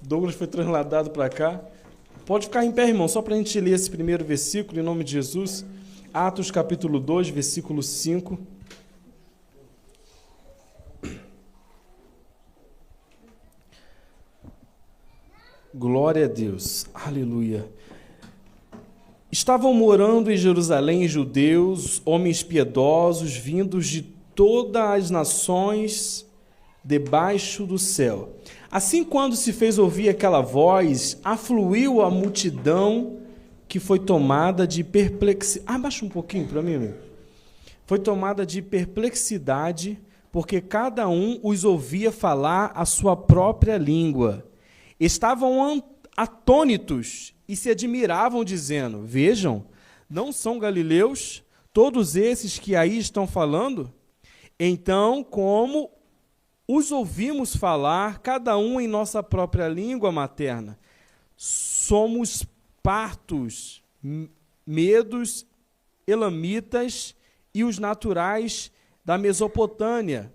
Douglas foi trasladado para cá. Pode ficar em pé, irmão, só para a gente ler esse primeiro versículo, em nome de Jesus. Atos capítulo 2, versículo 5. Glória a Deus, aleluia. Estavam morando em Jerusalém judeus, homens piedosos, vindos de todas as nações debaixo do céu. Assim, quando se fez ouvir aquela voz, afluiu a multidão que foi tomada de perplexidade. Abaixa um pouquinho para mim, amigo. Foi tomada de perplexidade, porque cada um os ouvia falar a sua própria língua. Estavam atônitos e se admiravam, dizendo: vejam, não são galileus todos esses que aí estão falando? Então, como os ouvimos falar, cada um em nossa própria língua materna, somos partos, medos, elamitas e os naturais da Mesopotâmia,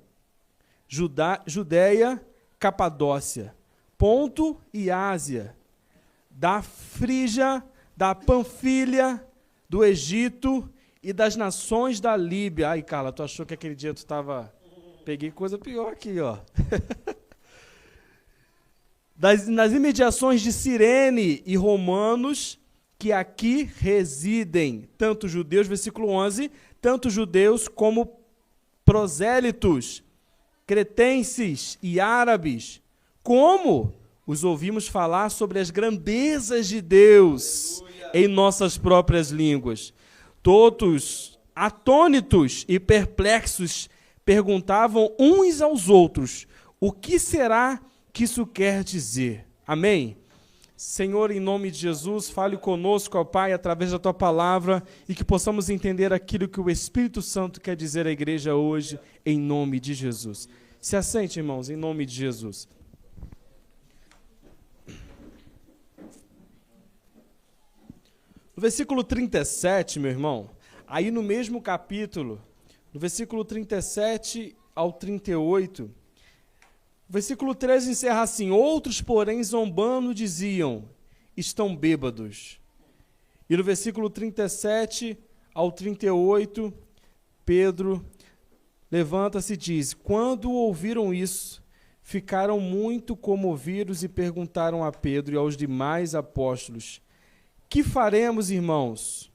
Judéia, Capadócia, Ponto e Ásia, da Frígia, da Panfilha, do Egito e das nações da Líbia. Ai, Carla, tu achou que aquele dia tu estava... Peguei coisa pior aqui, ó. Nas imediações de Cirene e romanos que aqui residem, tanto judeus, versículo 11, tanto judeus como prosélitos, cretenses e árabes, como os ouvimos falar sobre as grandezas de Deus em nossas próprias línguas. Todos, atônitos e perplexos, perguntavam uns aos outros: o que será que isso quer dizer? Amém? Senhor, em nome de Jesus, fale conosco, ó Pai, através da Tua palavra, e que possamos entender aquilo que o Espírito Santo quer dizer à igreja hoje, em nome de Jesus. Se assente, irmãos, em nome de Jesus. No versículo 37, meu irmão, aí no mesmo capítulo, no versículo 37 ao 38, o versículo 13 encerra assim: outros, porém, zombando, diziam: estão bêbados. E no versículo 37 ao 38, Pedro levanta-se e diz: quando ouviram isso, ficaram muito comovidos e perguntaram a Pedro e aos demais apóstolos: que faremos, irmãos?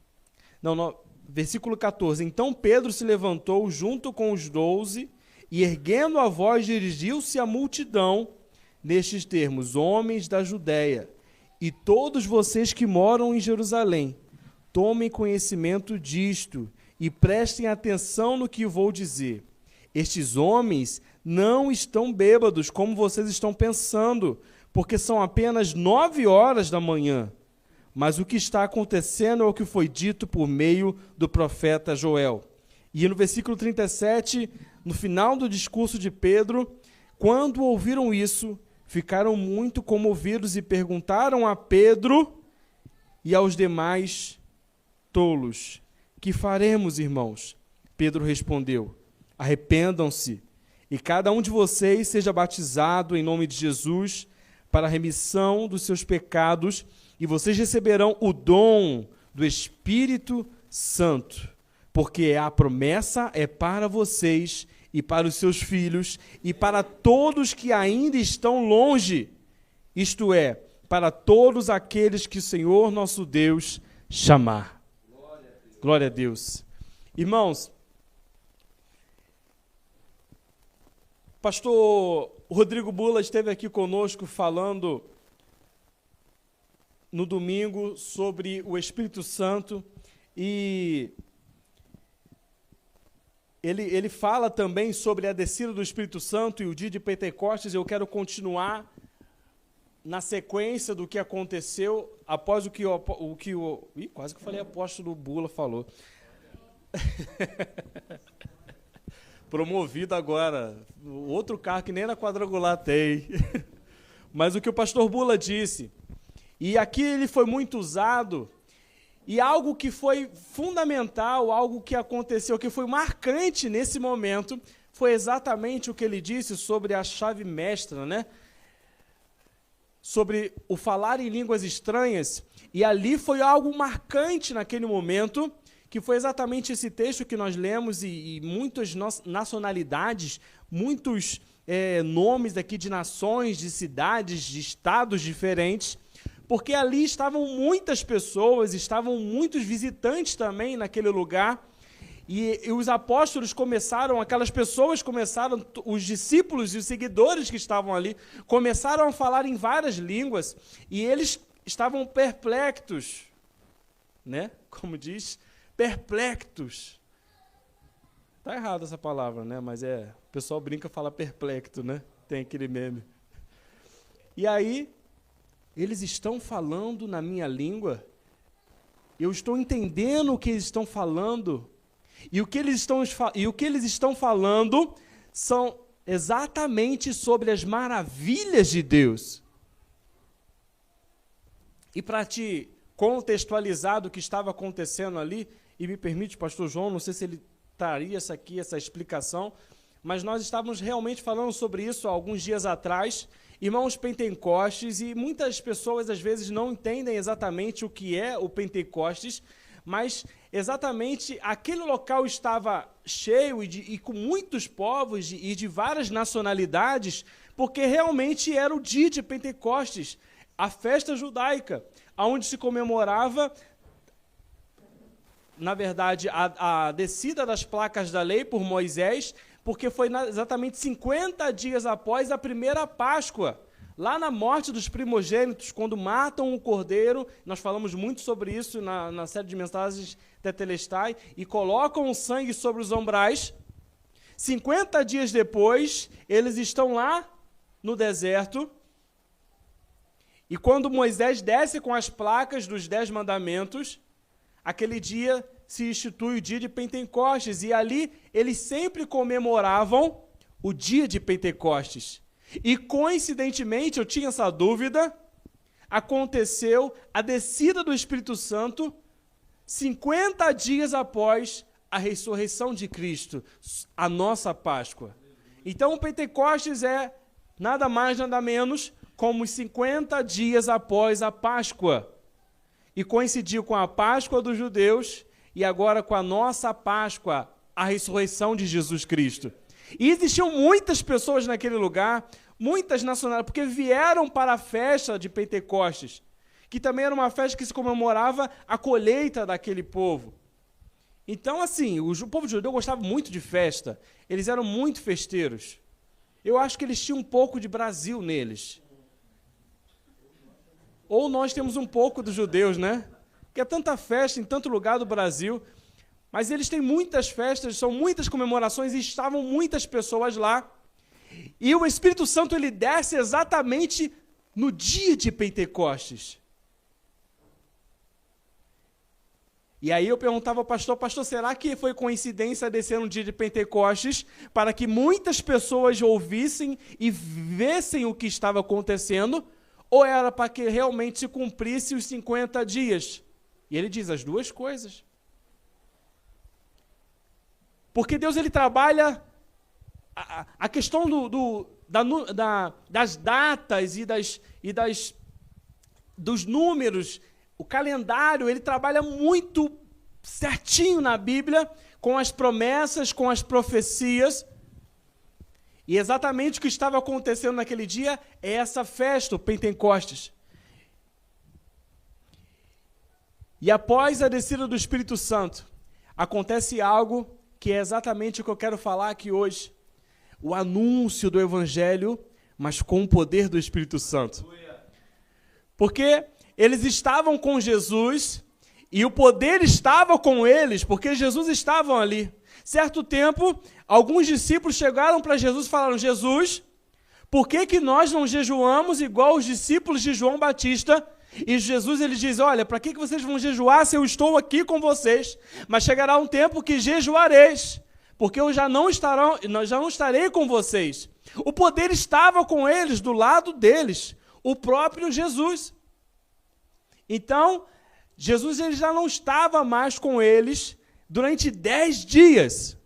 Versículo 14. Então Pedro se levantou junto com os 12 e, erguendo a voz, dirigiu-se à multidão nestes termos: homens da Judéia, e todos vocês que moram em Jerusalém, tomem conhecimento disto e prestem atenção no que vou dizer. Estes homens não estão bêbados, como vocês estão pensando, porque são apenas 9 horas da manhã. Mas o que está acontecendo é o que foi dito por meio do profeta Joel. E no versículo 37, no final do discurso de Pedro, quando ouviram isso, ficaram muito comovidos e perguntaram a Pedro e aos demais tolos: que faremos, irmãos? Pedro respondeu: arrependam-se e cada um de vocês seja batizado em nome de Jesus para a remissão dos seus pecados, e vocês receberão o dom do Espírito Santo, porque a promessa é para vocês e para os seus filhos e para todos que ainda estão longe, isto é, para todos aqueles que o Senhor nosso Deus chamar. Glória a Deus. Irmãos, pastor Rodrigo Bula esteve aqui conosco falando no domingo sobre o Espírito Santo, e ele fala também sobre a descida do Espírito Santo e o dia de Pentecostes. Eu quero continuar na sequência do que aconteceu após quase que eu falei apóstolo Bula falou. Promovido agora, outro carro que nem na quadrangular tem. Mas o que o pastor Bula disse, e aqui ele foi muito usado, e algo que foi fundamental, algo que aconteceu, que foi marcante nesse momento, foi exatamente o que ele disse sobre a chave mestra, né? sobre o falar em línguas estranhas, e ali foi algo marcante naquele momento, que foi exatamente esse texto que nós lemos, e muitas nacionalidades, muitos nomes aqui de nações, de cidades, de estados diferentes, porque ali estavam muitas pessoas, estavam muitos visitantes também naquele lugar, e os apóstolos começaram, aquelas pessoas começaram, os discípulos e os seguidores que estavam ali, começaram a falar em várias línguas, e eles estavam perplexos, né? Como diz, perplexos. Tá errado essa palavra, né? Mas o pessoal brinca e fala perplexo, né? Tem aquele meme. E aí, eles estão falando na minha língua, eu estou entendendo o que eles estão falando, e o que eles estão falando são exatamente sobre as maravilhas de Deus. E para te contextualizar do que estava acontecendo ali, e me permite, pastor João, não sei se ele traria essa explicação, mas nós estávamos realmente falando sobre isso há alguns dias atrás, irmãos, Pentecostes, e muitas pessoas às vezes não entendem exatamente o que é o Pentecostes, mas exatamente aquele local estava cheio e com muitos povos e de várias nacionalidades, porque realmente era o dia de Pentecostes, a festa judaica, onde se comemorava, na verdade, a descida das placas da lei por Moisés, porque foi exatamente 50 dias após a primeira Páscoa, lá na morte dos primogênitos, quando matam o cordeiro, nós falamos muito sobre isso na série de mensagens Tetelestai, e colocam o sangue sobre os umbrais. 50 dias depois, eles estão lá no deserto, e quando Moisés desce com as placas dos 10 mandamentos, aquele dia se institui o dia de Pentecostes, e ali eles sempre comemoravam o dia de Pentecostes. E, coincidentemente, eu tinha essa dúvida, aconteceu a descida do Espírito Santo 50 dias após a ressurreição de Cristo, a nossa Páscoa. Então, o Pentecostes é nada mais, nada menos, como os 50 dias após a Páscoa. E coincidiu com a Páscoa dos judeus e agora com a nossa Páscoa, a ressurreição de Jesus Cristo. E existiam muitas pessoas naquele lugar, muitas nacionalidades, porque vieram para a festa de Pentecostes, que também era uma festa que se comemorava a colheita daquele povo. Então, assim, o povo judeu gostava muito de festa, eles eram muito festeiros. Eu acho que eles tinham um pouco de Brasil neles. Ou nós temos um pouco dos judeus, né? Que é tanta festa em tanto lugar do Brasil, mas eles têm muitas festas, são muitas comemorações e estavam muitas pessoas lá. E o Espírito Santo ele desce exatamente no dia de Pentecostes. E aí eu perguntava ao pastor, será que foi coincidência descer no dia de Pentecostes para que muitas pessoas ouvissem e vissem o que estava acontecendo? Ou era para que realmente se cumprisse os 50 dias? E ele diz as duas coisas. Porque Deus ele trabalha a questão das datas dos números, o calendário, ele trabalha muito certinho na Bíblia, com as promessas, com as profecias. E exatamente o que estava acontecendo naquele dia é essa festa, o Pentecostes. E após a descida do Espírito Santo, acontece algo que é exatamente o que eu quero falar aqui hoje. O anúncio do Evangelho, mas com o poder do Espírito Santo. Porque eles estavam com Jesus e o poder estava com eles, porque Jesus estava ali. Certo tempo, alguns discípulos chegaram para Jesus e falaram, Jesus, por que nós não jejuamos igual os discípulos de João Batista? E Jesus ele diz, olha, para que vocês vão jejuar se eu estou aqui com vocês? Mas chegará um tempo que jejuareis, porque eu já não estarei com vocês. O poder estava com eles, do lado deles, o próprio Jesus. Então, Jesus ele já não estava mais com eles durante 10 dias,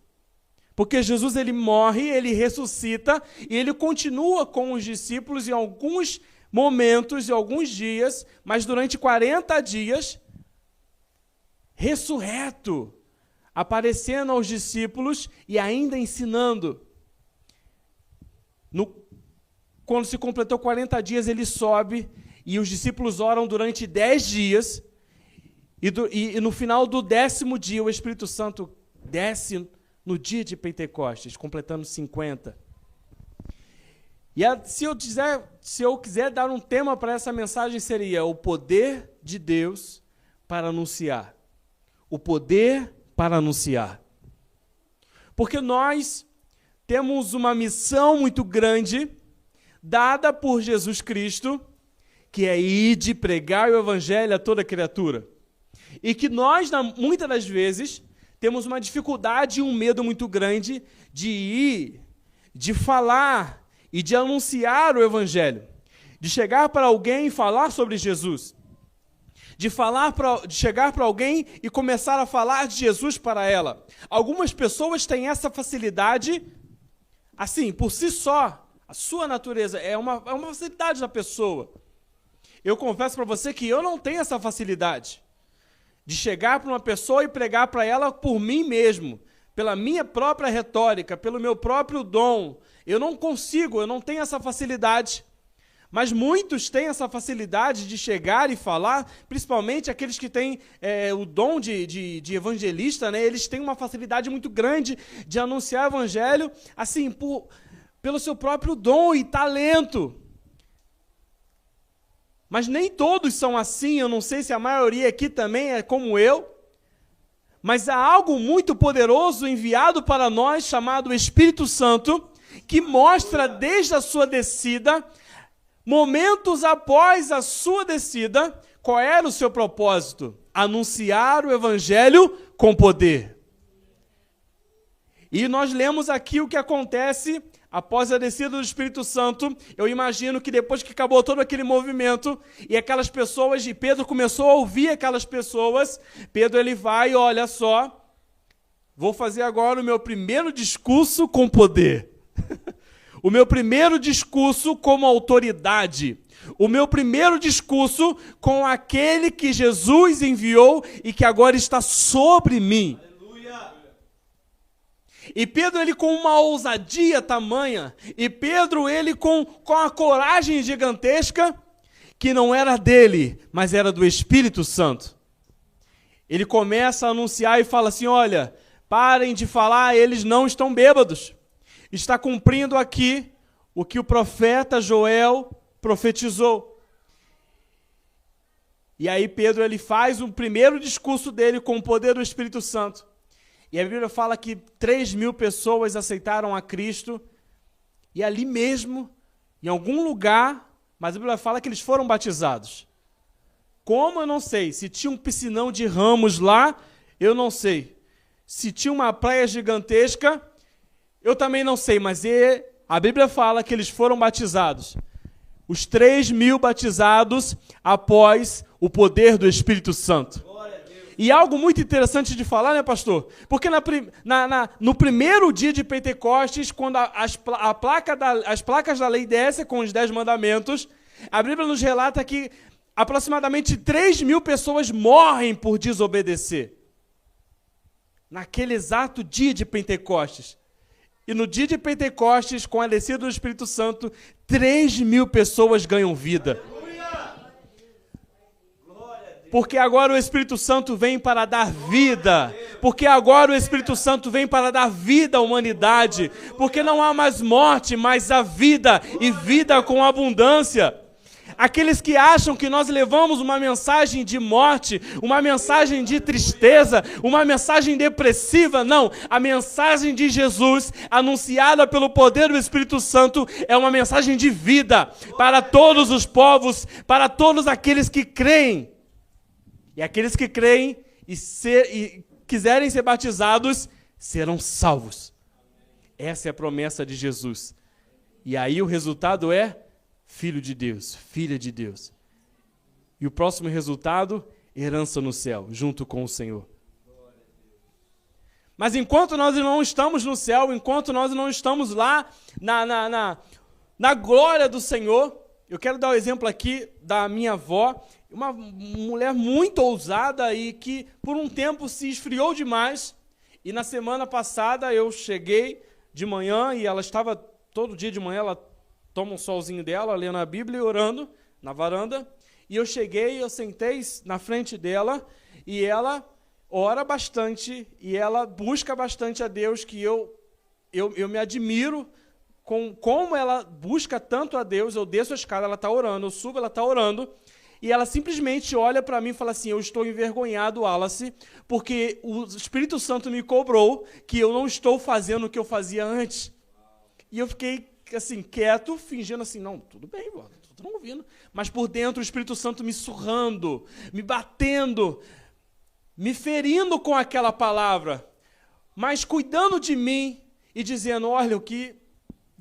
porque Jesus ele morre, ele ressuscita, e ele continua com os discípulos em alguns momentos e alguns dias, mas durante 40 dias, ressurreto, aparecendo aos discípulos e ainda ensinando. Quando se completou 40 dias, ele sobe e os discípulos oram durante 10 dias. E no final do 10º dia, o Espírito Santo desce no dia de Pentecostes, completando 50. E se eu quiser dar um tema para essa mensagem, seria o poder de Deus para anunciar. O poder para anunciar. Porque nós temos uma missão muito grande, dada por Jesus Cristo, que é ir de pregar o Evangelho a toda criatura. E que nós, muitas das vezes, temos uma dificuldade e um medo muito grande de ir, de falar e de anunciar o Evangelho. De chegar para alguém e falar sobre Jesus. De chegar para alguém e começar a falar de Jesus para ela. Algumas pessoas têm essa facilidade, assim, por si só. A sua natureza é uma facilidade da pessoa. Eu confesso para você que eu não tenho essa facilidade de chegar para uma pessoa e pregar para ela por mim mesmo, pela minha própria retórica, pelo meu próprio dom. Eu não consigo, eu não tenho essa facilidade. Mas muitos têm essa facilidade de chegar e falar, principalmente aqueles que têm o dom de evangelista, né? Eles têm uma facilidade muito grande de anunciar o evangelho, assim, pelo seu próprio dom e talento. Mas nem todos são assim, eu não sei se a maioria aqui também é como eu, mas há algo muito poderoso enviado para nós, chamado Espírito Santo, que mostra desde a sua descida, momentos após a sua descida, qual era o seu propósito? Anunciar o Evangelho com poder. E nós lemos aqui o que acontece após a descida do Espírito Santo. Eu imagino que depois que acabou todo aquele movimento, e aquelas pessoas, e Pedro começou a ouvir aquelas pessoas, Pedro ele vai, olha só, vou fazer agora o meu primeiro discurso com poder. O meu primeiro discurso como autoridade. O meu primeiro discurso com aquele que Jesus enviou e que agora está sobre mim. E Pedro, ele com uma ousadia tamanha, e Pedro, ele com a coragem gigantesca, que não era dele, mas era do Espírito Santo. Ele começa a anunciar e fala assim, olha, parem de falar, eles não estão bêbados. Está cumprindo aqui o que o profeta Joel profetizou. E aí Pedro, ele faz o primeiro discurso dele com o poder do Espírito Santo. E a Bíblia fala que 3.000 pessoas aceitaram a Cristo, e ali mesmo, em algum lugar, mas a Bíblia fala que eles foram batizados. Como, eu não sei. Se tinha um piscinão de ramos lá, eu não sei. Se tinha uma praia gigantesca, eu também não sei, mas a Bíblia fala que eles foram batizados. Os 3.000 batizados após o poder do Espírito Santo. E algo muito interessante de falar, né, pastor? Porque no primeiro dia de Pentecostes, quando as placas da lei descem com os 10 mandamentos, a Bíblia nos relata que aproximadamente 3.000 pessoas morrem por desobedecer. Naquele exato dia de Pentecostes. E no dia de Pentecostes, com a descida do Espírito Santo, 3.000 pessoas ganham vida. Porque agora o Espírito Santo vem para dar vida. Porque agora o Espírito Santo vem para dar vida à humanidade. Porque não há mais morte, mas há vida, e vida com abundância. Aqueles que acham que nós levamos uma mensagem de morte, uma mensagem de tristeza, uma mensagem depressiva, não. A mensagem de Jesus, anunciada pelo poder do Espírito Santo, é uma mensagem de vida para todos os povos, para todos aqueles que creem. E aqueles que creem e quiserem ser batizados, serão salvos. Essa é a promessa de Jesus. E aí o resultado é filho de Deus, filha de Deus. E o próximo resultado, herança no céu, junto com o Senhor. Mas enquanto nós não estamos no céu, enquanto nós não estamos lá na glória do Senhor, Eu quero dar o exemplo aqui da minha avó, uma mulher muito ousada e que por um tempo se esfriou demais. E na semana passada eu cheguei de manhã e ela estava, todo dia de manhã ela toma um solzinho dela, lendo a Bíblia e orando na varanda. E eu cheguei, eu sentei na frente dela e ela ora bastante e ela busca bastante a Deus, que eu me admiro com como ela busca tanto a Deus. Eu desço a escada, ela está orando, eu subo, ela está orando, e ela simplesmente olha para mim e fala assim: eu estou envergonhado, Wallace, porque o Espírito Santo me cobrou que eu não estou fazendo o que eu fazia antes. E eu fiquei assim, quieto, fingindo assim, não, tudo bem, estou ouvindo. Mas por dentro o Espírito Santo me surrando, me batendo, me ferindo com aquela palavra, mas cuidando de mim e dizendo: olha, o que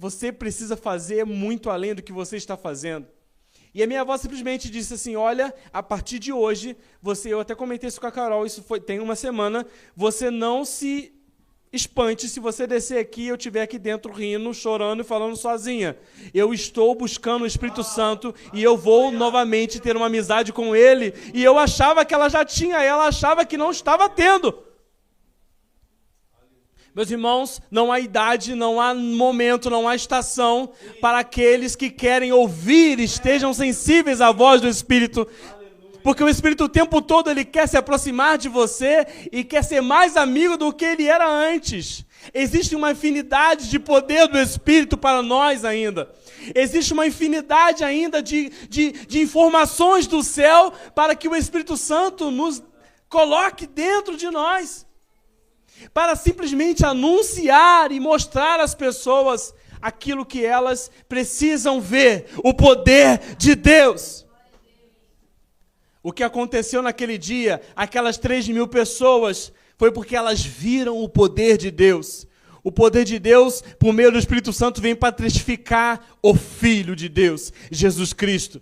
você precisa fazer é muito além do que você está fazendo. E a minha avó simplesmente disse assim: olha, a partir de hoje, eu até comentei isso com a Carol, tem uma semana, você não se espante se você descer aqui e eu estiver aqui dentro rindo, chorando e falando sozinha. Eu estou buscando o Espírito Santo e eu vou novamente ter uma amizade com Ele. E eu achava que ela já tinha, ela achava que não estava tendo. Meus irmãos, não há idade, não há momento, não há estação para aqueles que querem ouvir, estejam sensíveis à voz do Espírito. Porque o Espírito o tempo todo ele quer se aproximar de você e quer ser mais amigo do que ele era antes. Existe uma infinidade de poder do Espírito para nós ainda. Existe uma infinidade ainda de informações do céu para que o Espírito Santo nos coloque dentro de nós. Para simplesmente anunciar e mostrar às pessoas aquilo que elas precisam ver, o poder de Deus. O que aconteceu naquele dia, aquelas 3.000 pessoas, foi porque elas viram o poder de Deus. O poder de Deus, por meio do Espírito Santo, vem para testificar o Filho de Deus, Jesus Cristo.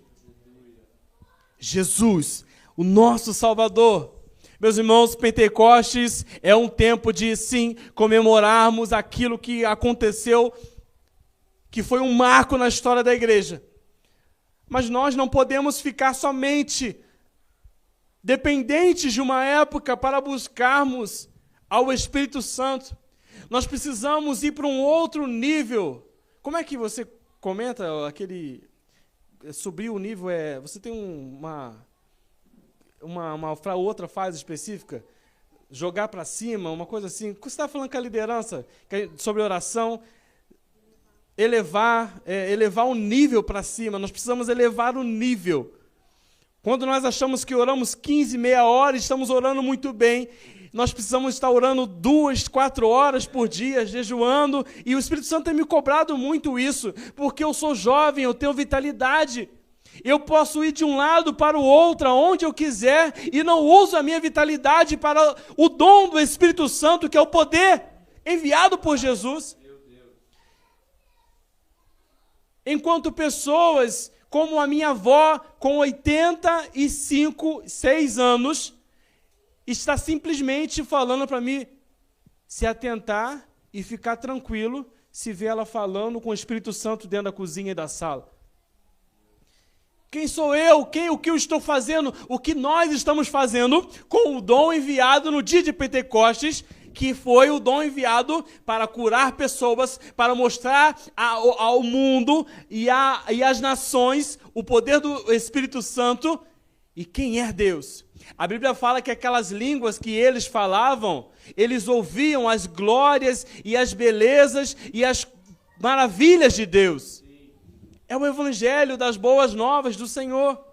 Jesus, o nosso Salvador. Meus irmãos, Pentecostes é um tempo de, sim, comemorarmos aquilo que aconteceu, que foi um marco na história da igreja. Mas nós não podemos ficar somente dependentes de uma época para buscarmos ao Espírito Santo. Nós precisamos ir para um outro nível. Como é que você comenta subir o nível? Você tem uma outra fase específica? Jogar para cima, uma coisa assim. Você está falando com a liderança sobre oração? Elevar o nível para cima. Nós precisamos elevar o nível. Quando nós achamos que oramos 15, meia hora, estamos orando muito bem. Nós precisamos estar orando 2, 4 horas por dia, jejuando. E o Espírito Santo tem me cobrado muito isso, porque eu sou jovem, eu tenho vitalidade. Eu posso ir de um lado para o outro, aonde eu quiser, e não uso a minha vitalidade para o dom do Espírito Santo, que é o poder enviado por Jesus. Enquanto pessoas como a minha avó, com 86 anos, está simplesmente falando para mim se atentar e ficar tranquilo se ver ela falando com o Espírito Santo dentro da cozinha e da sala. Quem sou eu? O que eu estou fazendo? O que nós estamos fazendo com o dom enviado no dia de Pentecostes, que foi o dom enviado para curar pessoas, para mostrar ao mundo e às nações o poder do Espírito Santo e quem é Deus. A Bíblia fala que aquelas línguas que eles falavam, eles ouviam as glórias e as belezas e as maravilhas de Deus. É o evangelho das boas novas do Senhor.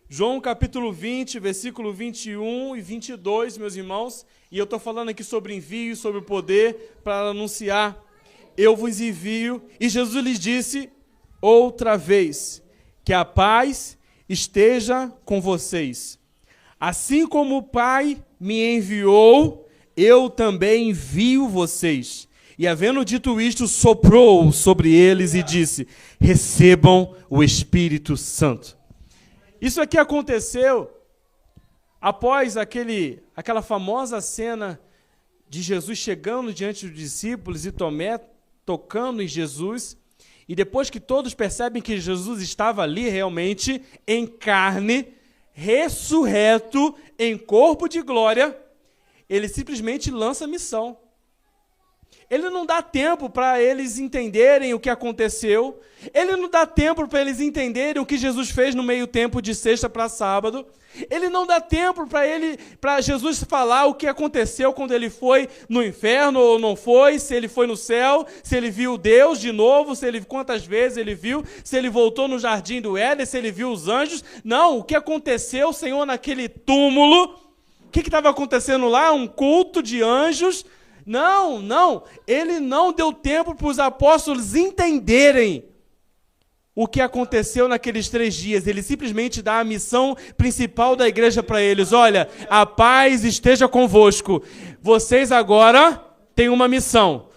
João capítulo 20, versículo 21 e 22, meus irmãos, e eu estou falando aqui sobre envio, sobre o poder para anunciar. Eu vos envio, e Jesus lhes disse outra vez, que a paz esteja com vocês. Assim como o Pai me enviou, eu também envio vocês. E havendo dito isto, soprou sobre eles e disse: recebam o Espírito Santo. Isso aqui aconteceu após aquela famosa cena de Jesus chegando diante dos discípulos e Tomé tocando em Jesus. E depois que todos percebem que Jesus estava ali realmente, em carne, ressurreto, em corpo de glória, ele simplesmente lança a missão. Ele não dá tempo para eles entenderem o que aconteceu. Ele não dá tempo para eles entenderem o que Jesus fez no meio tempo de sexta para sábado. Ele não dá tempo para Jesus falar o que aconteceu quando ele foi no inferno ou não foi, se ele foi no céu, se ele viu Deus de novo, quantas vezes ele viu, se ele voltou no jardim do Éden, se ele viu os anjos. Não, o que aconteceu, Senhor, naquele túmulo? O que estava acontecendo lá? Um culto de anjos? Não, ele não deu tempo para os apóstolos entenderem o que aconteceu naqueles 3 dias. Ele simplesmente dá a missão principal da igreja para eles. Olha, a paz esteja convosco. Vocês agora têm uma missão.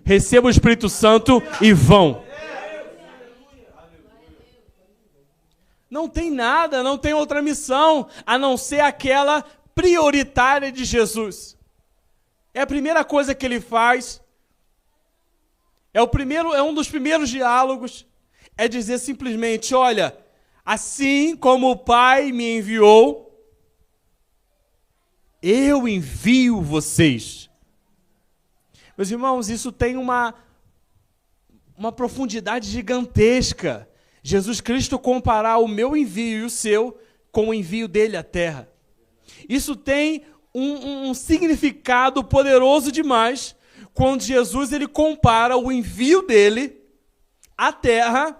Recebam o Espírito Santo e vão. Não tem nada, não tem outra missão, a não ser aquela prioritária de Jesus. É a primeira coisa que ele faz. É um dos primeiros diálogos. É dizer simplesmente, olha, assim como o Pai me enviou, eu envio vocês. Meus irmãos, isso tem uma profundidade gigantesca. Jesus Cristo comparar o meu envio e o seu com o envio dele à terra. Isso tem um significado poderoso demais quando Jesus ele compara o envio dele à terra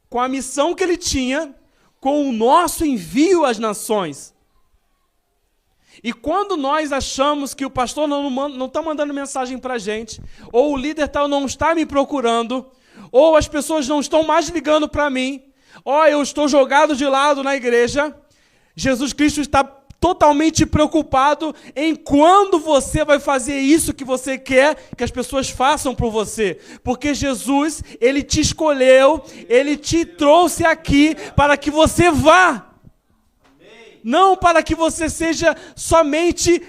com a missão que ele tinha com o nosso envio às nações. E quando nós achamos que o pastor não está mandando mensagem para a gente, ou o líder tal não está me procurando, ou as pessoas não estão mais ligando para mim, ou eu estou jogado de lado na igreja, Jesus Cristo está totalmente preocupado em quando você vai fazer isso que você quer que as pessoas façam por você. Porque Jesus, ele te escolheu, ele te trouxe aqui para que você vá. Não para que você seja somente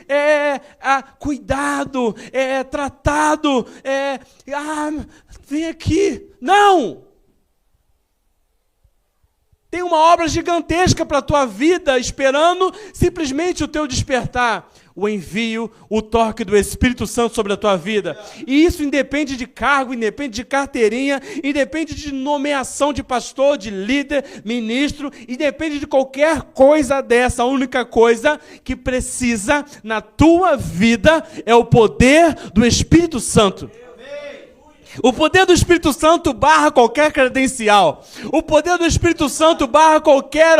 cuidado, tratado, vem aqui. Não! Tem uma obra gigantesca para a tua vida, esperando simplesmente o teu despertar. O envio, o toque do Espírito Santo sobre a tua vida. E isso independe de cargo, independe de carteirinha, independe de nomeação de pastor, de líder, ministro, independe de qualquer coisa dessa. A única coisa que precisa na tua vida é o poder do Espírito Santo. O poder do Espírito Santo barra qualquer credencial. O poder do Espírito Santo barra qualquer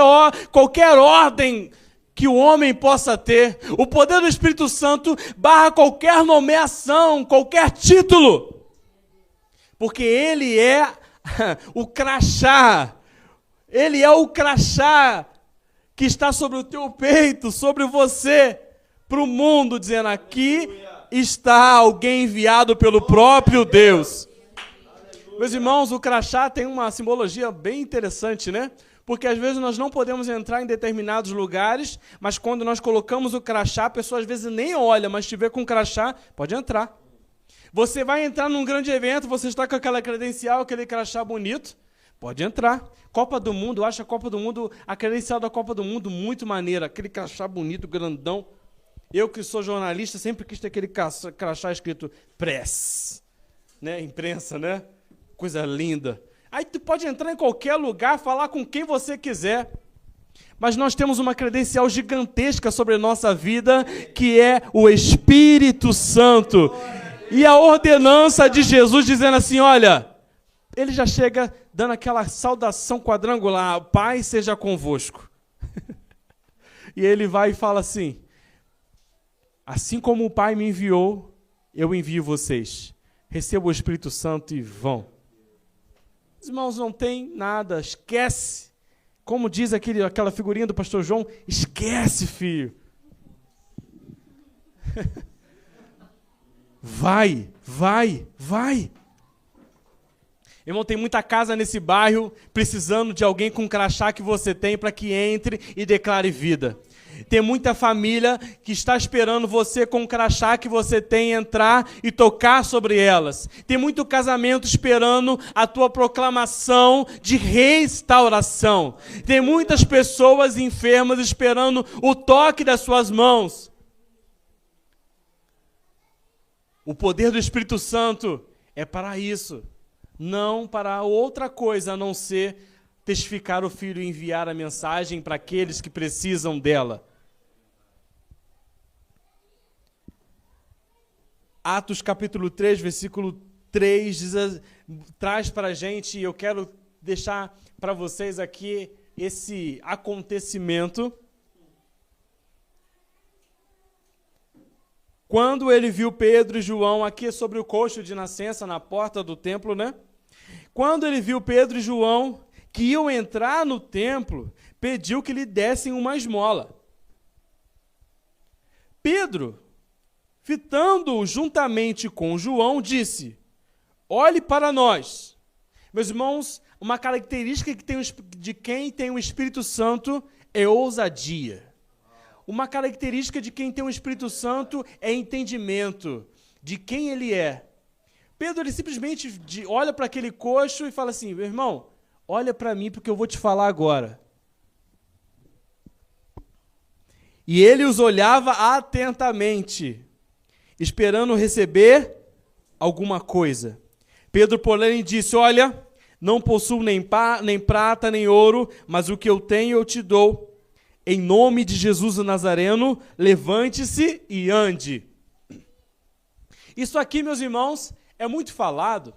ordem que o homem possa ter. O poder do Espírito Santo barra qualquer nomeação, qualquer título. Porque ele é o crachá. Ele é o crachá que está sobre o teu peito, sobre você, para o mundo, dizendo aqui está alguém enviado pelo próprio Deus. Meus irmãos, o crachá tem uma simbologia bem interessante, né? Porque às vezes nós não podemos entrar em determinados lugares, mas quando nós colocamos o crachá, a pessoa às vezes nem olha, mas estiver com o crachá, pode entrar. Você vai entrar num grande evento, você está com aquela credencial, aquele crachá bonito, pode entrar. Copa do Mundo, eu acho a Copa do Mundo, a credencial da Copa do Mundo muito maneira, aquele crachá bonito, grandão. Eu que sou jornalista, sempre quis ter aquele crachá escrito press, né? Imprensa, né? Coisa linda. Aí tu pode entrar em qualquer lugar, falar com quem você quiser. Mas nós temos uma credencial gigantesca sobre a nossa vida, que é o Espírito Santo. E a ordenança de Jesus dizendo assim, olha, ele já chega dando aquela saudação quadrangular, Pai seja convosco. E ele vai e fala assim, assim como o Pai me enviou, eu envio vocês. Recebam o Espírito Santo e vão. Os irmãos, não tem nada, esquece. Como diz aquela figurinha do pastor João, esquece, filho. Vai. Irmão, tem muita casa nesse bairro precisando de alguém com o crachá que você tem para que entre e declare vida. Tem muita família que está esperando você com o crachá que você tem entrar e tocar sobre elas. Tem muito casamento esperando a tua proclamação de restauração. Tem muitas pessoas enfermas esperando o toque das suas mãos. O poder do Espírito Santo é para isso, não para outra coisa a não ser testificar o Filho e enviar a mensagem para aqueles que precisam dela. Atos capítulo 3, versículo 3, traz para a gente, e eu quero deixar para vocês aqui esse acontecimento. Quando ele viu Pedro e João aqui sobre o coxo de nascença, na porta do templo, né? Quando ele viu Pedro e João que iam entrar no templo, pediu que lhe dessem uma esmola. Pedro, fitando-o juntamente com João, disse: olhe para nós. Meus irmãos, uma característica de quem tem o Espírito Santo é ousadia. Uma característica de quem tem o Espírito Santo é entendimento de quem ele é. Pedro, ele simplesmente olha para aquele coxo e fala assim: meu irmão, olha para mim porque eu vou te falar agora. E ele os olhava atentamente, esperando receber alguma coisa. Pedro, porém, disse: olha, não possuo nem prata, nem ouro, mas o que eu tenho eu te dou. Em nome de Jesus o Nazareno, levante-se e ande. Isso aqui, meus irmãos, é muito falado.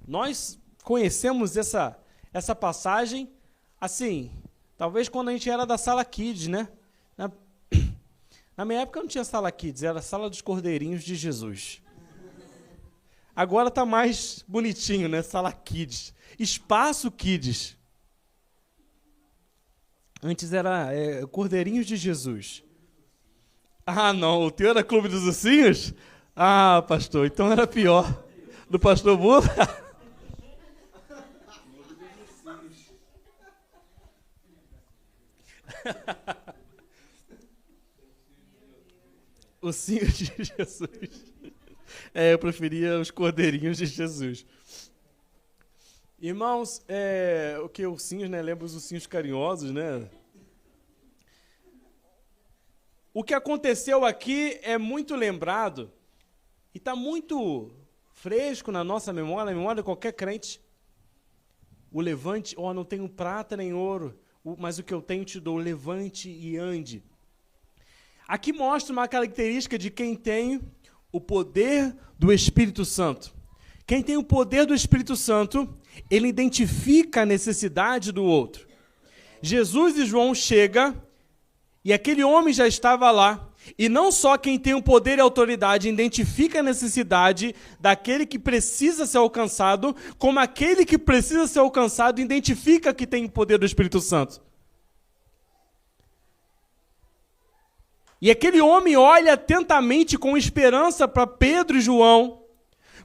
Nós conhecemos essa passagem, assim, talvez quando a gente era da sala Kids, né? Na minha época não tinha sala Kids, era a sala dos Cordeirinhos de Jesus. Agora está mais bonitinho, né? Sala Kids. Espaço Kids. Antes era Cordeirinhos de Jesus. Ah, não, o teu era Clube dos Ursinhos? Ah, pastor, então era pior. Do pastor Bula? Ursinhos de Jesus. Eu preferia os Cordeirinhos de Jesus. Irmãos, o que ursinhos, né? Lembra os ursinhos carinhosos, né? O que aconteceu aqui é muito lembrado e está muito fresco na nossa memória, na memória de qualquer crente. O levante, não tenho prata nem ouro, mas o que eu tenho te dou, levante e ande. Aqui mostra uma característica de quem tem o poder do Espírito Santo. Quem tem o poder do Espírito Santo, ele identifica a necessidade do outro. Jesus e João chegam, e aquele homem já estava lá, e não só quem tem o poder e a autoridade identifica a necessidade daquele que precisa ser alcançado, como aquele que precisa ser alcançado identifica que tem o poder do Espírito Santo. E aquele homem olha atentamente com esperança para Pedro e João,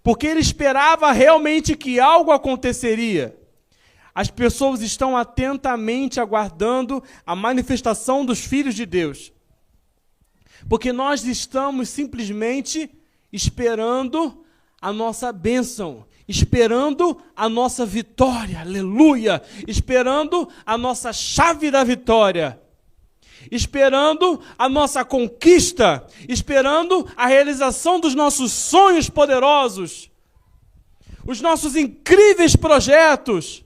porque ele esperava realmente que algo aconteceria. As pessoas estão atentamente aguardando a manifestação dos filhos de Deus. Porque nós estamos simplesmente esperando a nossa bênção, esperando a nossa vitória, aleluia, esperando a nossa chave da vitória, esperando a nossa conquista, esperando a realização dos nossos sonhos poderosos, os nossos incríveis projetos,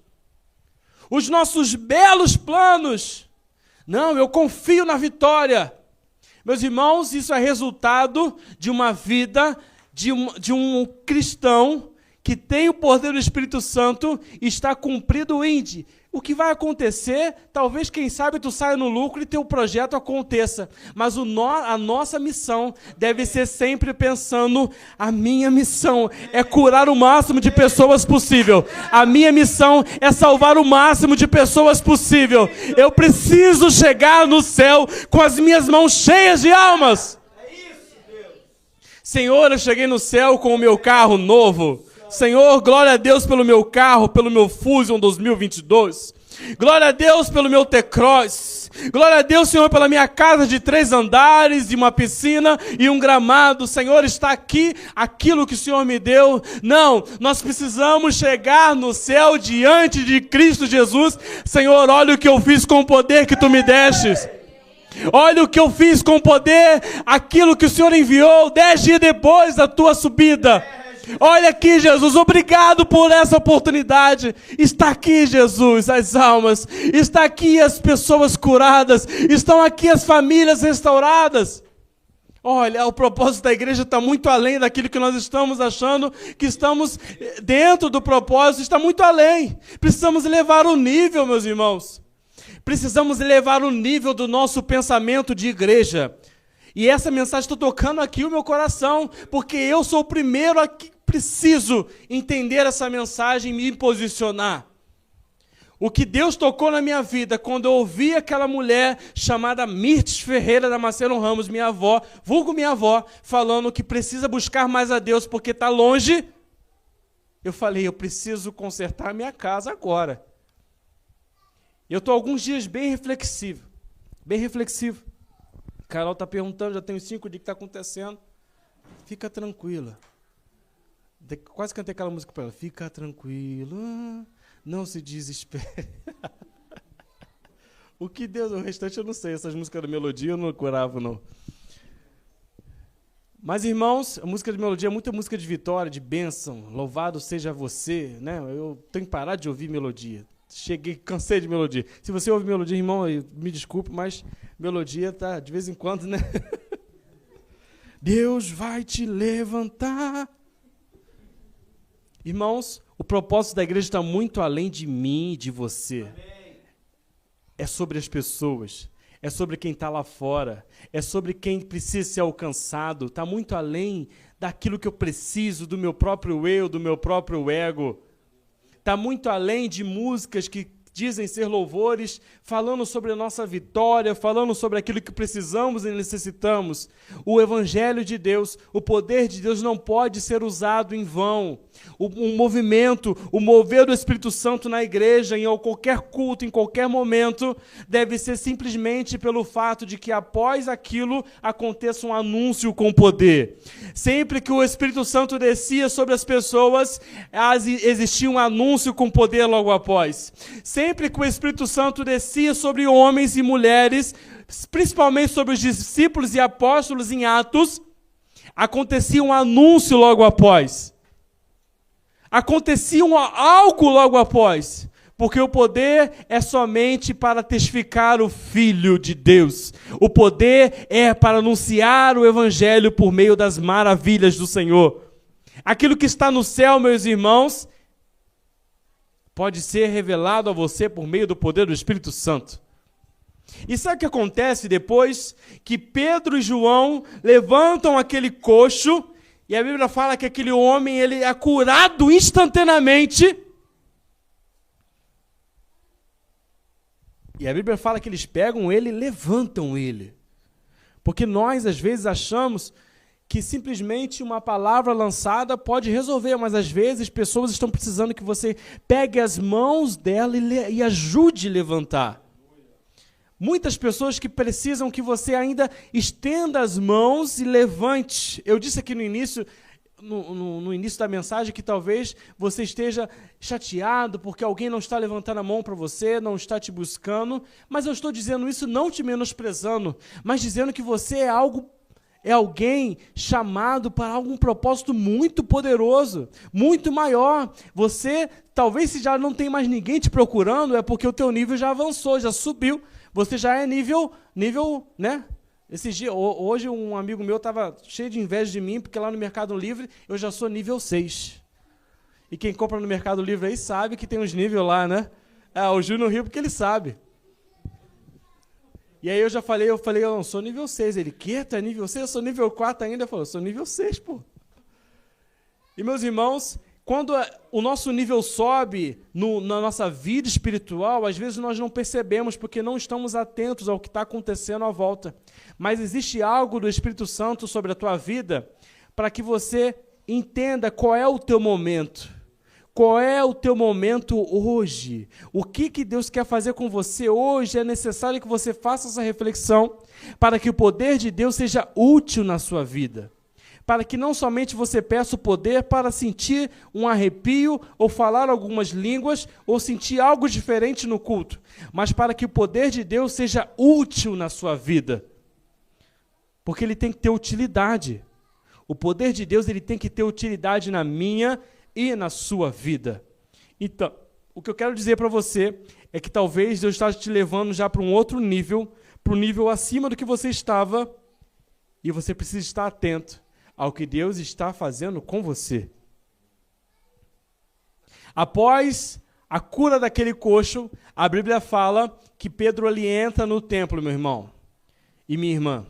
os nossos belos planos. Não, eu confio na vitória. Meus irmãos, isso é resultado de uma vida de um cristão que tem o poder do Espírito Santo e está cumprido o índice. O que vai acontecer, talvez, quem sabe, tu saia no lucro e teu projeto aconteça. Mas a nossa missão deve ser sempre pensando, a minha missão é curar o máximo de pessoas possível. A minha missão é salvar o máximo de pessoas possível. Eu preciso chegar no céu com as minhas mãos cheias de almas. Senhor, eu cheguei no céu com o meu carro novo. Senhor, glória a Deus pelo meu carro, pelo meu Fusion 2022. Glória a Deus pelo meu T-Cross. Glória a Deus, Senhor, pela minha casa de 3 andares, e uma piscina e um gramado. Senhor, está aqui aquilo que o Senhor me deu. Não, nós precisamos chegar no céu diante de Cristo Jesus. Senhor, olha o que eu fiz com o poder que Tu me destes. Olha o que eu fiz com o poder, aquilo que o Senhor enviou 10 dias depois da Tua subida. Olha aqui, Jesus, obrigado por essa oportunidade. Está aqui, Jesus, as almas. Está aqui as pessoas curadas. Estão aqui as famílias restauradas. Olha, o propósito da igreja está muito além daquilo que nós estamos achando que estamos dentro do propósito. Está muito além. Precisamos elevar o nível, meus irmãos. Precisamos elevar o nível do nosso pensamento de igreja. E essa mensagem está tocando aqui o meu coração, porque eu sou o primeiro a que preciso entender essa mensagem e me posicionar. O que Deus tocou na minha vida quando eu ouvi aquela mulher chamada Mirtes Ferreira Damasceno Ramos, minha avó, vulgo minha avó, falando que precisa buscar mais a Deus porque está longe, eu falei, eu preciso consertar minha casa agora. Eu estou alguns dias bem reflexivo. Carol está perguntando, já tem uns 5 dias que está acontecendo. Fica tranquila. Quase cantei aquela música para ela. Fica tranquila, não se desespere. O que Deus, o restante eu não sei. Essas músicas da melodia eu não curava, não. Mas, irmãos, a música de melodia é muita música de vitória, de bênção. Louvado seja você, né? Eu tenho que parar de ouvir melodia. Cansei de melodia. Se você ouve melodia, irmão, me desculpe, mas melodia tá de vez em quando, né? Deus vai te levantar. Irmãos, o propósito da igreja está muito além de mim e de você. Amém. É sobre as pessoas. É sobre quem está lá fora. É sobre quem precisa ser alcançado. Está muito além daquilo que eu preciso, do meu próprio eu, do meu próprio ego. Está muito além de músicas que dizem ser louvores, falando sobre a nossa vitória, falando sobre aquilo que precisamos e necessitamos. O Evangelho de Deus, o poder de Deus não pode ser usado em vão. O movimento, o mover do Espírito Santo na igreja, em qualquer culto, em qualquer momento, deve ser simplesmente pelo fato de que após aquilo aconteça um anúncio com poder. Sempre que o Espírito Santo descia sobre as pessoas, existia um anúncio com poder logo após. Sempre que o Espírito Santo descia sobre homens e mulheres, principalmente sobre os discípulos e apóstolos em Atos, acontecia um anúncio logo após. Acontecia algo logo após, porque o poder é somente para testificar o Filho de Deus. O poder é para anunciar o Evangelho por meio das maravilhas do Senhor. Aquilo que está no céu, meus irmãos, pode ser revelado a você por meio do poder do Espírito Santo. E sabe o que acontece depois? Que Pedro e João levantam aquele coxo, e a Bíblia fala que aquele homem ele é curado instantaneamente. E a Bíblia fala que eles pegam ele e levantam ele. Porque nós, às vezes, achamos que simplesmente uma palavra lançada pode resolver, mas às vezes pessoas estão precisando que você pegue as mãos dela e ajude a levantar. Muitas pessoas que precisam que você ainda estenda as mãos e levante. Eu disse aqui no início, no início da mensagem, que talvez você esteja chateado porque alguém não está levantando a mão para você, não está te buscando, mas eu estou dizendo isso não te menosprezando, mas dizendo que você é alguém chamado para algum propósito muito poderoso, muito maior. Você, talvez se já não tem mais ninguém te procurando, é porque o teu nível já avançou, já subiu. Você já é nível, né? Hoje um amigo meu estava cheio de inveja de mim, porque lá no Mercado Livre eu já sou nível 6. E quem compra no Mercado Livre aí sabe que tem uns níveis lá, né? O Júnior riu porque ele sabe. E aí eu falei, eu não sou nível 6. Ele, que? Tu é nível 6? Eu sou nível 4 ainda. Eu falei, eu sou nível 6, pô. E meus irmãos, quando o nosso nível sobe na nossa vida espiritual, às vezes nós não percebemos porque não estamos atentos ao que está acontecendo à volta. Mas existe algo do Espírito Santo sobre a tua vida para que você entenda qual é o teu momento. Qual é o teu momento hoje? O que Deus quer fazer com você hoje? É necessário que você faça essa reflexão para que o poder de Deus seja útil na sua vida. Para que não somente você peça o poder para sentir um arrepio, ou falar algumas línguas, ou sentir algo diferente no culto, mas para que o poder de Deus seja útil na sua vida. Porque ele tem que ter utilidade. O poder de Deus ele tem que ter utilidade na minha e na sua vida. Então, o que eu quero dizer para você é que talvez Deus está te levando já para um outro nível, para um nível acima do que você estava, e você precisa estar atento ao que Deus está fazendo com você. Após a cura daquele coxo, a Bíblia fala que Pedro ali entra no templo, meu irmão e minha irmã.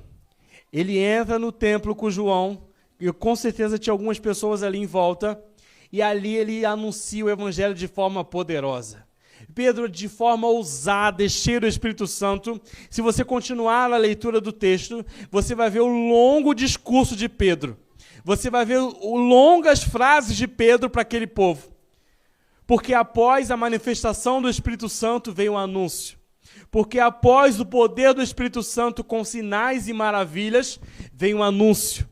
Ele entra no templo com João, e com certeza tinha algumas pessoas ali em volta, e ali ele anuncia o evangelho de forma poderosa. Pedro, de forma ousada e cheio do Espírito Santo, se você continuar a leitura do texto, você vai ver o longo discurso de Pedro. Você vai ver longas frases de Pedro para aquele povo. Porque após a manifestação do Espírito Santo veio um anúncio. Porque após o poder do Espírito Santo com sinais e maravilhas, vem um anúncio.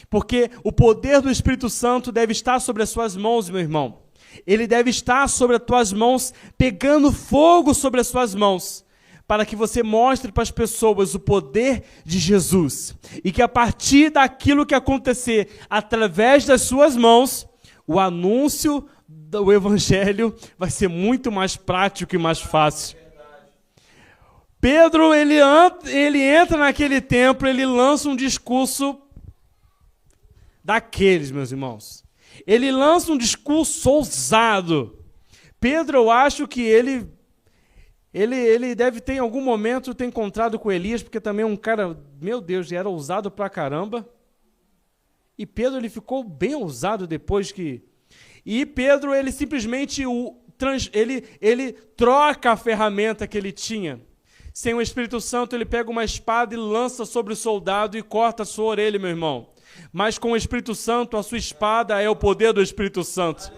Porque o poder do Espírito Santo deve estar sobre as suas mãos, meu irmão. Ele deve estar sobre as tuas mãos, pegando fogo sobre as suas mãos, para que você mostre para as pessoas o poder de Jesus. E que a partir daquilo que acontecer, através das suas mãos, o anúncio do Evangelho vai ser muito mais prático e mais fácil. Pedro, ele entra naquele templo, ele lança um discurso daqueles, meus irmãos. Ele lança um discurso ousado. Pedro, eu acho que ele deve ter, em algum momento, ter encontrado com Elias, porque também é um cara, meu Deus, era ousado pra caramba. E Pedro, ele ficou bem ousado depois que... E Pedro, ele simplesmente ele troca a ferramenta que ele tinha. Sem o Espírito Santo, ele pega uma espada e lança sobre o soldado e corta a sua orelha, meu irmão. Mas com o Espírito Santo, a sua espada é o poder do Espírito Santo.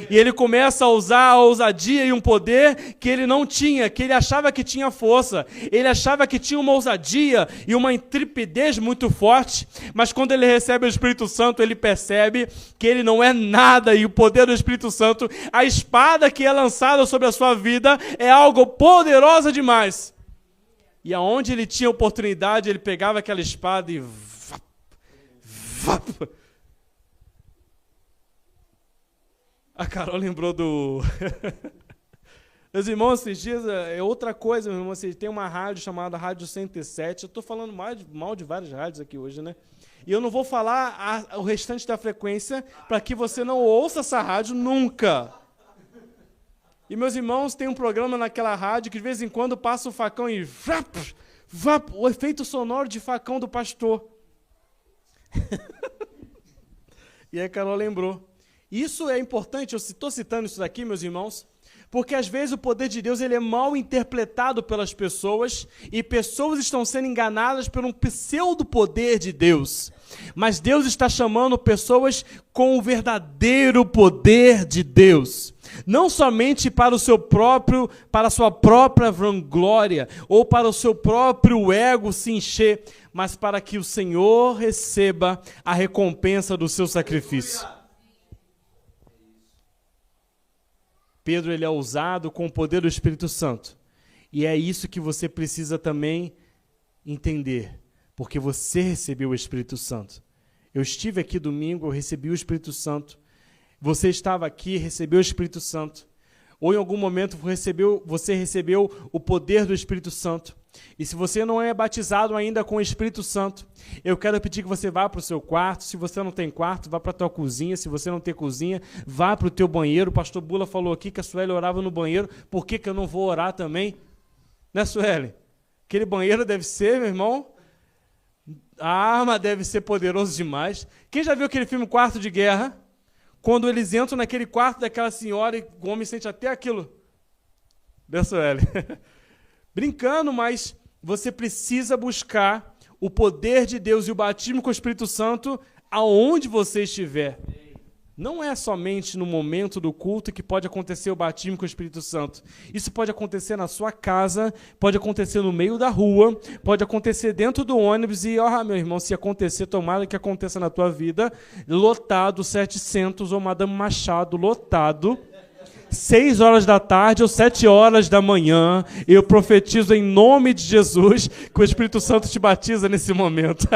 E ele começa a usar a ousadia e um poder que ele não tinha, que ele achava que tinha força. Ele achava que tinha uma ousadia e uma intrepidez muito forte. Mas quando ele recebe o Espírito Santo, ele percebe que ele não é nada. E o poder do Espírito Santo, a espada que é lançada sobre a sua vida, é algo poderoso demais. E aonde ele tinha oportunidade, ele pegava aquela espada e... A Carol lembrou do... Meus irmãos, esses dias é outra coisa, meu irmão. Tem uma rádio chamada Rádio 107. Eu estou falando mal de várias rádios aqui hoje, né? E eu não vou falar o restante da frequência para que você não ouça essa rádio nunca. E, meus irmãos, tem um programa naquela rádio que de vez em quando passa o facão e... o efeito sonoro de facão do pastor. E aí a Carol lembrou. Isso é importante, eu estou citando isso daqui, meus irmãos, porque às vezes o poder de Deus ele é mal interpretado pelas pessoas e pessoas estão sendo enganadas por um pseudo-poder de Deus. Mas Deus está chamando pessoas com o verdadeiro poder de Deus. Não somente para a sua própria vanglória ou para o seu próprio ego se encher, mas para que o Senhor receba a recompensa do seu sacrifício. Pedro, ele é ousado com o poder do Espírito Santo. E é isso que você precisa também entender, porque você recebeu o Espírito Santo. Eu estive aqui domingo, eu recebi o Espírito Santo. Você estava aqui, recebeu o Espírito Santo. Ou em algum momento você recebeu o poder do Espírito Santo. E se você não é batizado ainda com o Espírito Santo, eu quero pedir que você vá para o seu quarto. Se você não tem quarto, vá para a tua cozinha. Se você não tem cozinha, vá para o teu banheiro. O pastor Bula falou aqui que a Sueli orava no banheiro. Por que eu não vou orar também? Né, Sueli? Aquele banheiro deve ser, meu irmão... mas deve ser poderoso demais. Quem já viu aquele filme Quarto de Guerra? Quando eles entram naquele quarto daquela senhora e o homem sente até aquilo. Sueli. Brincando, mas você precisa buscar o poder de Deus e o batismo com o Espírito Santo aonde você estiver. Não é somente no momento do culto que pode acontecer o batismo com o Espírito Santo. Isso pode acontecer na sua casa, pode acontecer no meio da rua, pode acontecer dentro do ônibus e, meu irmão, se acontecer, tomara que aconteça na tua vida, lotado, 700 ou Madame Machado, lotado, 6 horas da tarde ou 7 horas da manhã, eu profetizo em nome de Jesus que o Espírito Santo te batiza nesse momento.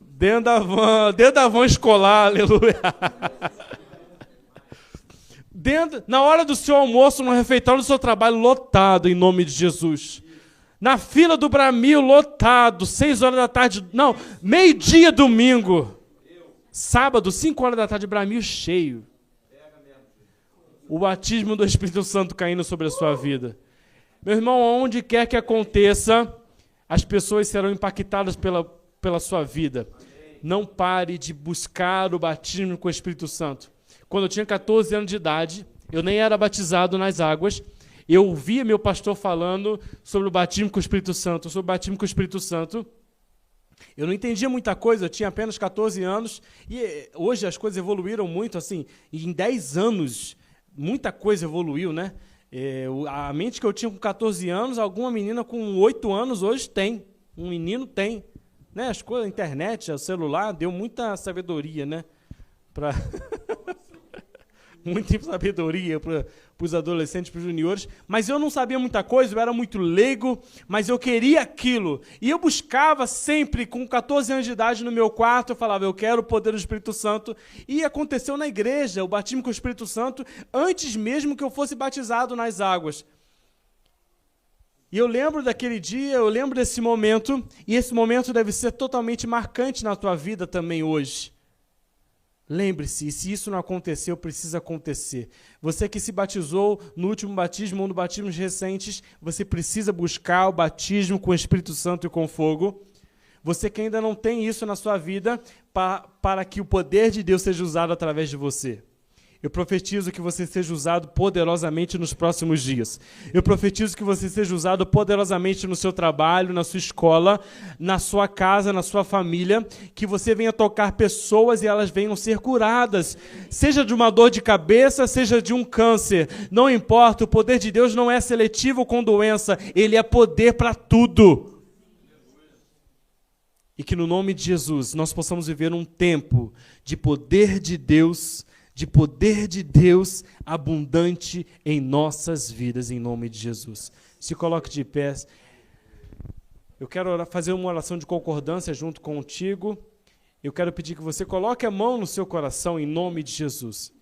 Dentro da van escolar, aleluia. Na hora do seu almoço, no refeitório do seu trabalho, lotado, em nome de Jesus. Na fila do Bramil, lotado, 6 horas da tarde, não, meio-dia, domingo. Sábado, 5 horas da tarde, Bramil cheio. O batismo do Espírito Santo caindo sobre a sua vida. Meu irmão, onde quer que aconteça, as pessoas serão impactadas pela sua vida. Não pare de buscar o batismo com o Espírito Santo. Quando eu tinha 14 anos de idade, eu nem era batizado nas águas, eu ouvia meu pastor falando sobre o batismo com o Espírito Santo, sobre o batismo com o Espírito Santo. Eu não entendia muita coisa, eu tinha apenas 14 anos, e hoje as coisas evoluíram muito, assim, e em 10 anos, muita coisa evoluiu, né? A mente que eu tinha com 14 anos, alguma menina com 8 anos hoje tem, um menino tem. Né, as coisas, a internet, o celular, deu muita sabedoria, né? Muita sabedoria para os adolescentes, para os juniores. Mas eu não sabia muita coisa, eu era muito leigo, mas eu queria aquilo. E eu buscava sempre, com 14 anos de idade, no meu quarto, eu falava, eu quero o poder do Espírito Santo. E aconteceu na igreja, o batismo com o Espírito Santo, antes mesmo que eu fosse batizado nas águas. E eu lembro daquele dia, eu lembro desse momento, e esse momento deve ser totalmente marcante na tua vida também hoje. Lembre-se, se isso não aconteceu, precisa acontecer. Você que se batizou no último batismo ou no batismos recentes, você precisa buscar o batismo com o Espírito Santo e com fogo. Você que ainda não tem isso na sua vida, para que o poder de Deus seja usado através de você. Eu profetizo que você seja usado poderosamente nos próximos dias. Eu profetizo que você seja usado poderosamente no seu trabalho, na sua escola, na sua casa, na sua família, que você venha tocar pessoas e elas venham ser curadas, seja de uma dor de cabeça, seja de um câncer, não importa, o poder de Deus não é seletivo com doença, ele é poder para tudo. E que no nome de Jesus nós possamos viver um tempo de poder de Deus abundante em nossas vidas, em nome de Jesus. Se coloque de pé. Eu quero fazer uma oração de concordância junto contigo. Eu quero pedir que você coloque a mão no seu coração, em nome de Jesus.